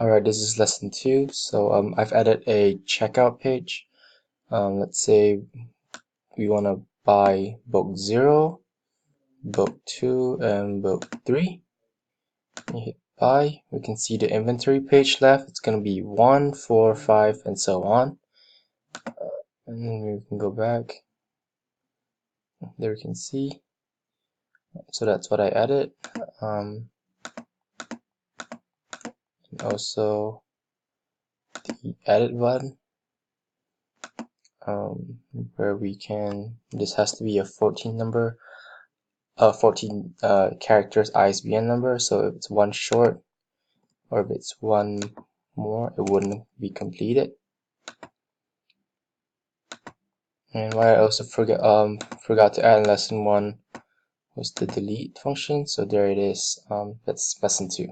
Alright, this is lesson 2. So I've added a checkout page. Let's say we want to buy book 0, book 2, and book 3. You hit buy. We can see the inventory page left. It's going to be 1, 4, 5, and so on. And then we can go back. There we can see. So that's what I added. Also the edit button. Where we can, this has to be a 14 characters ISBN number, so if it's one short or if it's one more, it wouldn't be completed. And what I also forgot to add in lesson 1 was the delete function, so there it is. That's lesson 2.